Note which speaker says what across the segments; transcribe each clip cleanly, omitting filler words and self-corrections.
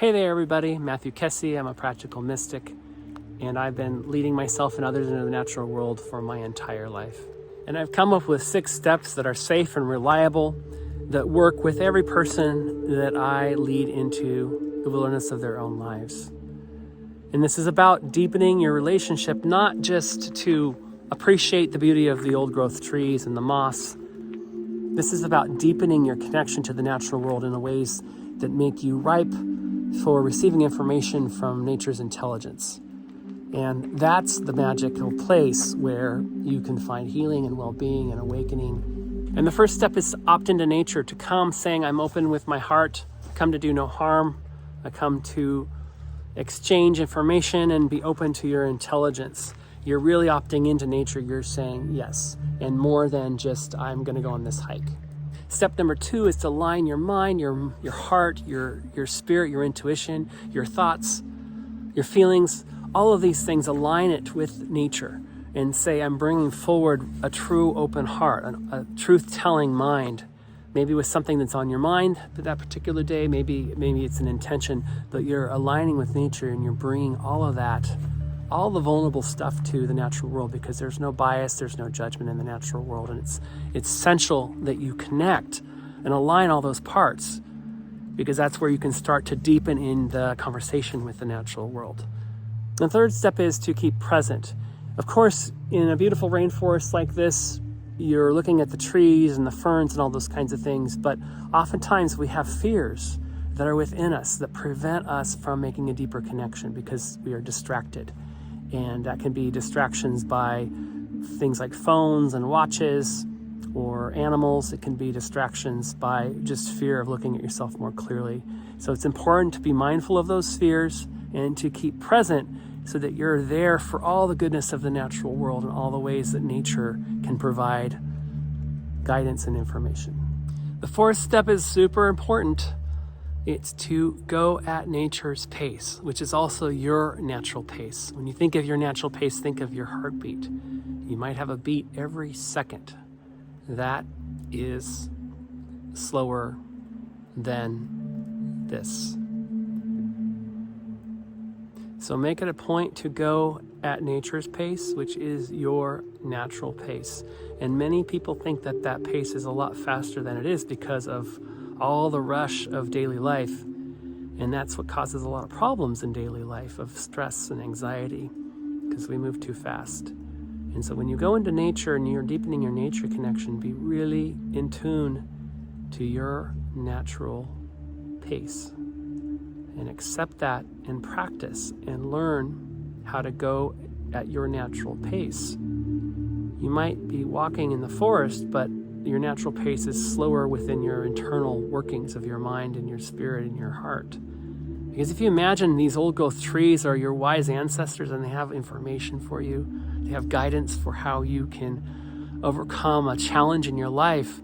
Speaker 1: Hey there, everybody. Matthew Kessie. I'm a practical mystic, and I've been leading myself and others into the natural world for my entire life. And I've come up with 6 steps that are safe and reliable that work with every person that I lead into the wilderness of their own lives. And this is about deepening your relationship, not just to appreciate the beauty of the old growth trees and the moss. This is about deepening your connection to the natural world in ways that make you ripe for receiving information from nature's intelligence. And that's the magical place where you can find healing and well-being and awakening. And the first step is to opt into nature, to come saying, I'm open with my heart, I come to do no harm, I come to exchange information and be open to your intelligence. You're really opting into nature. You're saying yes, and more than just, I'm going to go on this hike. Step number 2 is to align your mind, your heart, your spirit, your intuition, your thoughts, your feelings, all of these things, align it with nature and say, I'm bringing forward a true open heart, a truth-telling mind, maybe with something that's on your mind for that particular day, maybe it's an intention, but you're aligning with nature and you're bringing all of that, all the vulnerable stuff to the natural world, because there's no bias, there's no judgment in the natural world, and it's essential that you connect and align all those parts, because that's where you can start to deepen in the conversation with the natural world. The third step is to keep present. Of course, in a beautiful rainforest like this, you're looking at the trees and the ferns and all those kinds of things, but oftentimes we have fears that are within us that prevent us from making a deeper connection because we are distracted. And that can be distractions by things like phones and watches or animals. It can be distractions by just fear of looking at yourself more clearly. So it's important to be mindful of those fears and to keep present so that you're there for all the goodness of the natural world and all the ways that nature can provide guidance and information. The 4th step is super important. It's to go at nature's pace, which is also your natural pace. When you think of your natural pace, think of your heartbeat. You might have a beat every second. That is slower than this. So make it a point to go at nature's pace, which is your natural pace. And many people think that that pace is a lot faster than it is because of all the rush of daily life. And that's what causes a lot of problems in daily life, of stress and anxiety, because we move too fast. And so when you go into nature and you're deepening your nature connection, be really in tune to your natural pace. And accept that and practice and learn how to go at your natural pace. You might be walking in the forest, but your natural pace is slower within your internal workings of your mind and your spirit and your heart. Because if you imagine these old growth trees are your wise ancestors and they have information for you, they have guidance for how you can overcome a challenge in your life,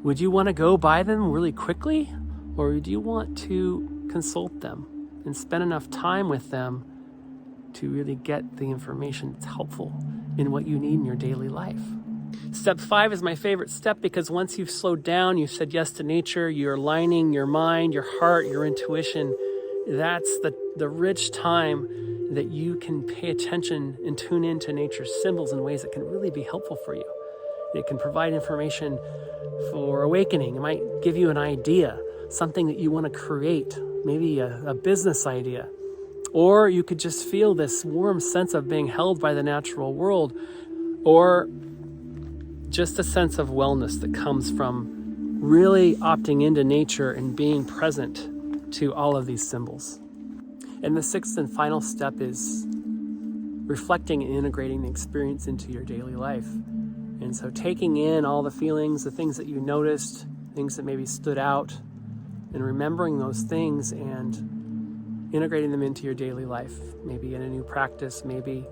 Speaker 1: would you want to go by them really quickly? Or do you want to consult them and spend enough time with them to really get the information that's helpful in what you need in your daily life? Step 5 is my favorite step, because once you've slowed down, you've said yes to nature, you're aligning your mind, your heart, your intuition. That's the rich time that you can pay attention and tune into nature's symbols in ways that can really be helpful for you. It can provide information for awakening. It might give you an idea, something that you want to create, maybe a business idea. Or you could just feel this warm sense of being held by the natural world, or just a sense of wellness that comes from really opting into nature and being present to all of these symbols. And the 6th and final step is reflecting and integrating the experience into your daily life. And so taking in all the feelings, the things that you noticed, things that maybe stood out, and remembering those things and integrating them into your daily life, maybe in a new practice, maybe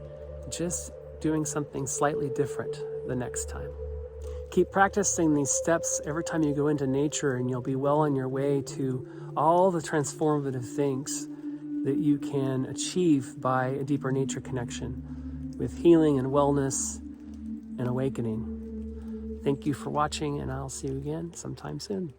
Speaker 1: just doing something slightly different the next time. Keep practicing these steps every time you go into nature, and you'll be well on your way to all the transformative things that you can achieve by a deeper nature connection with healing and wellness and awakening. Thank you for watching, and I'll see you again sometime soon.